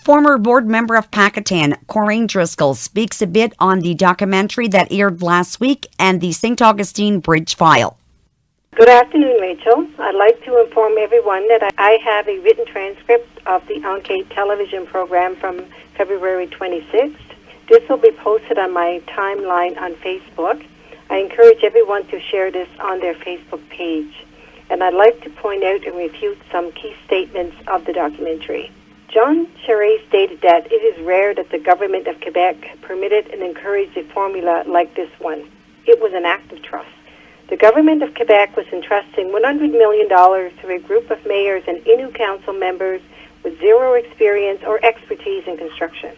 Former board member of Pakatan, Corain Driscoll, speaks a bit on the documentary that aired last week and the St. Augustine Bridge file. Good afternoon, Rachel. I'd like to inform everyone that I have a written transcript of the Enquête television program from February 26th. This will be posted on my timeline on Facebook. I encourage everyone to share this on their Facebook page. And I'd like to point out and refute some key statements of the documentary. John Charest stated that it is rare that the government of Quebec permitted and encouraged a formula like this one. It was an act of trust. The government of Quebec was entrusting $100 million to a group of mayors and Innu council members with zero experience or expertise in construction.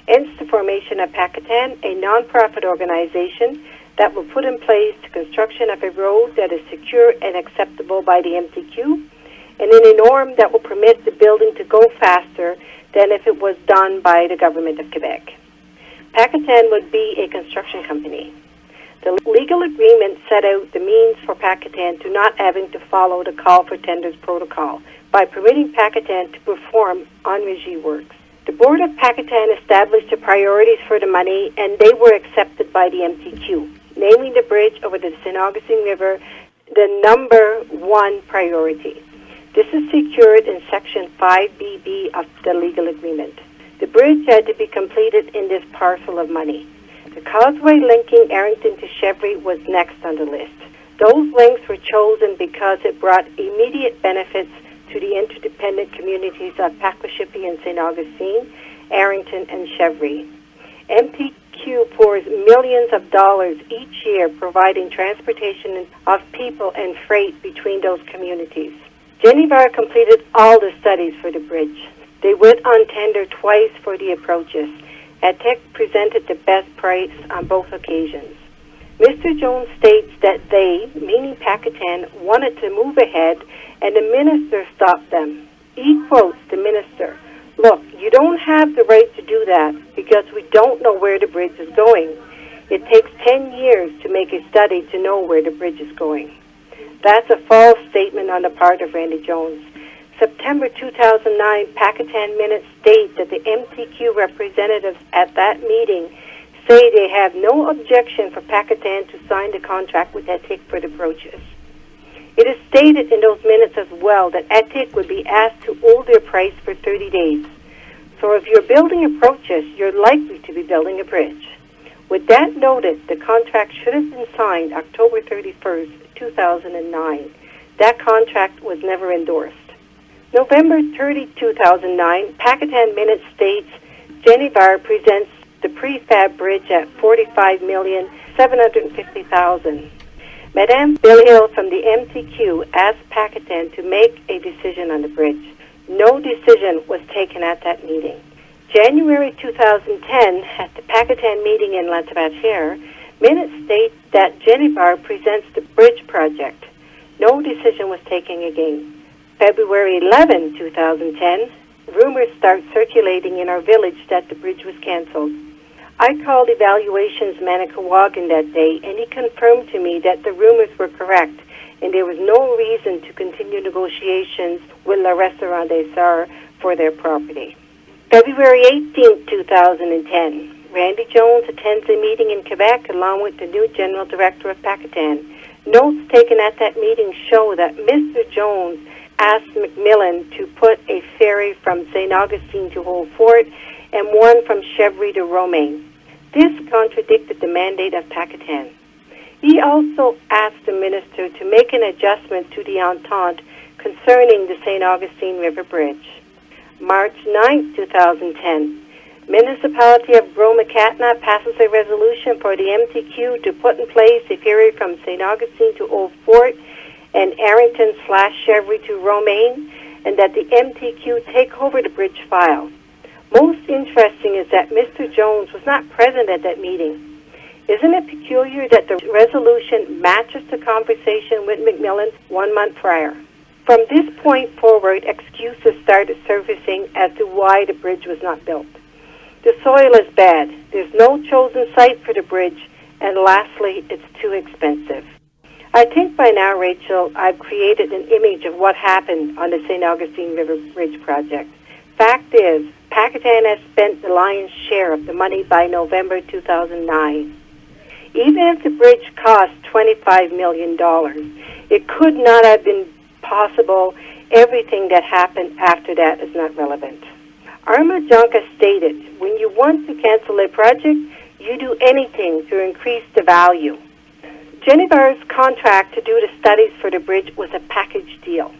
Hence the formation of Pakatan, a non-profit organization that will put in place the construction of a road that is secure and acceptable by the MTQ, and in a norm that will permit the building to go faster than if it was done by the government of Quebec. Pakatan would be a construction company. The legal agreement set out the means for Pakatan to not having to follow the call for tenders protocol by permitting Pakatan to perform on-regie works. The board of Pakatan established the priorities for the money, and they were accepted by the MTQ, naming the bridge over the St. Augustine River the number one priority. This is secured in Section 5BB of the legal agreement. The bridge had to be completed in this parcel of money. The causeway linking Arrington to Chevry was next on the list. Those links were chosen because it brought immediate benefits to the interdependent communities of Pakwashipi and St. Augustine, Arrington, and Chevry. MTQ pours millions of dollars each year providing transportation of people and freight between those communities. Genivar completed all the studies for the bridge. They went on tender twice for the approaches. ATEC presented the best price on both occasions. Mr. Jones states that they, meaning Pakatan, wanted to move ahead and the minister stopped them. He quotes the minister, "Look, you don't have the right to do that because we don't know where the bridge is going. It takes 10 years to make a study to know where the bridge is going." That's a false statement on the part of Randy Jones. September 2009, Pakatan minutes state that the MTQ representatives at that meeting say they have no objection for Pakatan to sign the contract with ATIC for the approaches. It is stated in those minutes as well that ATIC would be asked to hold their price for 30 days. So if you're building approaches, you're likely to be building a bridge. With that noted, the contract should have been signed October 31st, 2009. That contract was never endorsed. November 30, 2009, Pakatan minutes states Genivar presents the prefab bridge at $45,750,000. Madame Billhill from the MTQ asked Pakatan to make a decision on the bridge. No decision was taken at that meeting. January 2010, at the Pakatan meeting in Lantabatiere, minutes state that Genivar presents the bridge project. No decision was taken again. February 11, 2010, rumors start circulating in our village that the bridge was canceled. I called Evaluations Manicawagan that day, and he confirmed to me that the rumors were correct, and there was no reason to continue negotiations with Le Restaurant des Arts for their property. February 18, 2010, Randy Jones attends a meeting in Quebec along with the new General Director of Pakatan. Notes taken at that meeting show that Mr. Jones asked Macmillan to put a ferry from St. Augustine to Old Fort and one from Chevry to Romaine. This contradicted the mandate of Pakatan. He also asked the minister to make an adjustment to the entente concerning the St. Augustine River Bridge. March 9, 2010, Municipality of Bromacatna passes a resolution for the MTQ to put in place a ferry from St. Augustine to Old Fort and Arrington/Chevry to Romaine, and that the MTQ take over the bridge file. Most interesting is that Mr. Jones was not present at that meeting. Isn't it peculiar that the resolution matches the conversation with Macmillan 1 month prior? From this point forward, excuses started surfacing as to why the bridge was not built. The soil is bad, there's no chosen site for the bridge, and lastly, it's too expensive. I think by now, Rachel, I've created an image of what happened on the St. Augustine River Bridge project. Fact is, Pakatan has spent the lion's share of the money by November 2009. Even if the bridge cost $25 million, it could not have been possible. Everything that happened after that is not relevant. Arma Jonka stated, when you want to cancel a project, you do anything to increase the value. Genivar's contract to do the studies for the bridge was a package deal.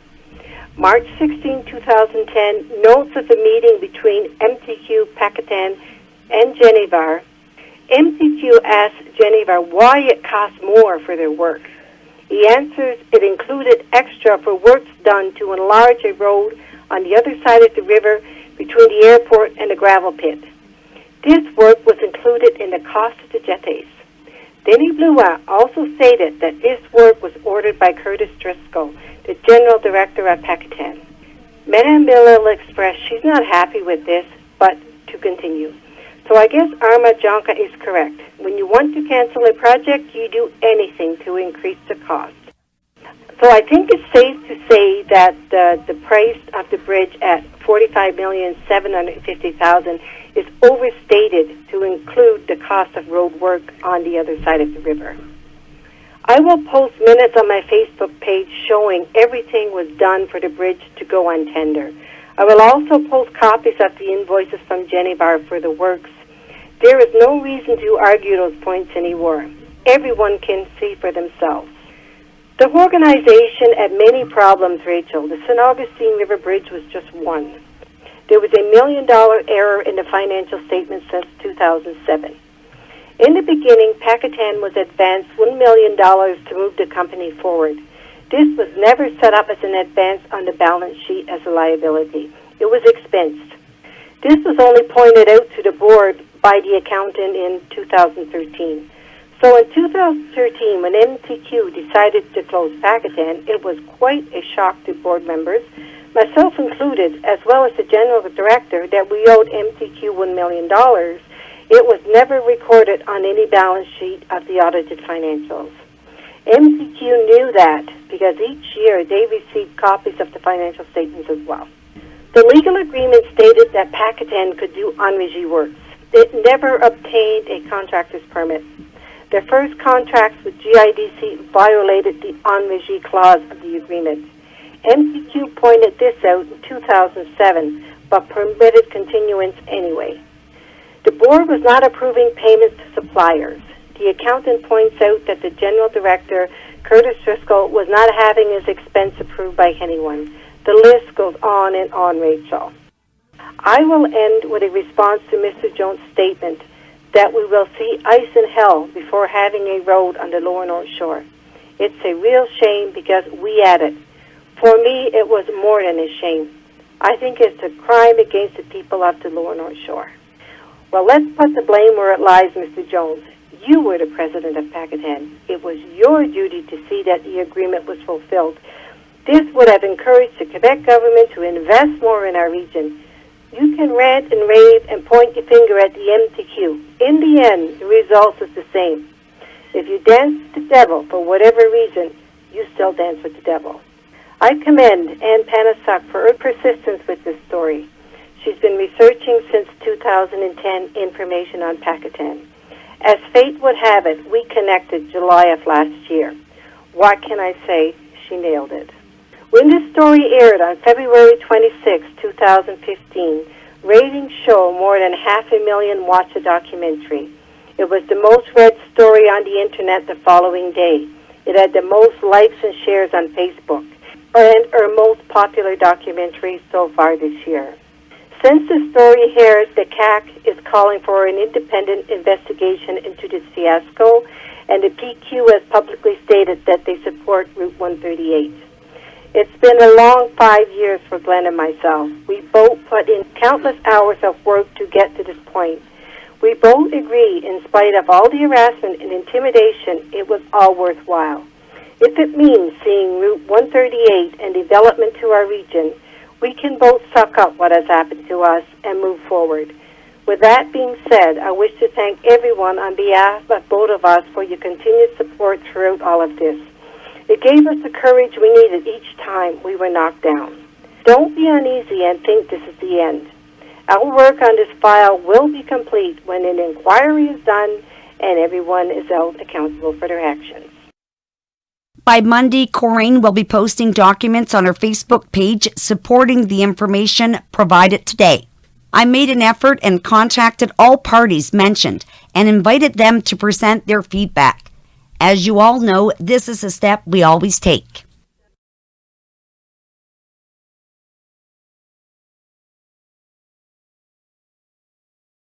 March 16, 2010, notes of a meeting between MTQ, Pakatan, and Genivar. MTQ asked Genivar why it cost more for their work. He answers it included extra for works done to enlarge a road on the other side of the river between the airport and the gravel pit. This work was included in the cost of the CJAS. Denis Blois also stated that this work was ordered by Corain Driscoll, the General Director of Pakatan. Madame Miller expressed she's not happy with this, but to continue. So I guess Arma Jonka is correct. When you want to cancel a project, you do anything to increase the cost. So I think it's safe to say that the price of the bridge at $45,750,000 is overstated to include the cost of road work on the other side of the river. I will post minutes on my Facebook page showing everything was done for the bridge to go on tender. I will also post copies of the invoices from Genivar for the works. There is no reason to argue those points anymore. Everyone can see for themselves. The organization had many problems, Rachel. The St. Augustine River Bridge was just one. There was $1 million error in the financial statement since 2007. In the beginning, Pakatan was advanced $1 million to move the company forward. This was never set up as an advance on the balance sheet as a liability. It was expensed. This was only pointed out to the board by the accountant in 2013. So in 2013, when MTQ decided to close Pakatan, it was quite a shock to board members, myself included, as well as the general director, that we owed MTQ $1 million. It was never recorded on any balance sheet of the audited financials. MTQ knew that because each year they received copies of the financial statements as well. The legal agreement stated that Pakatan could do en-régie works. It never obtained a contractor's permit. Their first contracts with GIDC violated the en-régie clause of the agreement. MTQ pointed this out in 2007, but permitted continuance anyway. The board was not approving payments to suppliers. The accountant points out that the general director, Corain Driscoll, was not having his expense approved by anyone. The list goes on and on, Rachel. I will end with a response to Mr. Jones' statement that we will see ice and hell before having a road on the Lower North Shore. It's a real shame because we had it. For me, it was more than a shame. I think it's a crime against the people of the Lower North Shore. Well, let's put the blame where it lies, Mr. Jones. You were the president of Pakatan. It was your duty to see that the agreement was fulfilled. This would have encouraged the Quebec government to invest more in our region. You can rant and rave and point your finger at the MTQ. In the end, the result is the same. If you dance with the devil for whatever reason, you still dance with the devil. I commend Ann Panasak for her persistence with this story. She's been researching since 2010 information on Pakatan. As fate would have it, we connected July of last year. What can I say? She nailed it. When this story aired on February 26, 2015, ratings show more than 500,000 watched the documentary. It was the most read story on the internet the following day. It had the most likes and shares on Facebook, and our most popular documentary so far this year. Since the story aired, the CAC is calling for an independent investigation into this fiasco, and the PQ has publicly stated that they support Route 138. It's been a long 5 years for Glenn and myself. We both put in countless hours of work to get to this point. We both agree, in spite of all the harassment and intimidation, it was all worthwhile. If it means seeing Route 138 and development to our region, we can both suck up what has happened to us and move forward. With that being said, I wish to thank everyone on behalf of both of us for your continued support throughout all of this. It gave us the courage we needed each time we were knocked down. Don't be uneasy and think this is the end. Our work on this file will be complete when an inquiry is done and everyone is held accountable for their actions. By Monday, Corain will be posting documents on her Facebook page supporting the information provided today. I made an effort and contacted all parties mentioned and invited them to present their feedback. As you all know, this is a step we always take.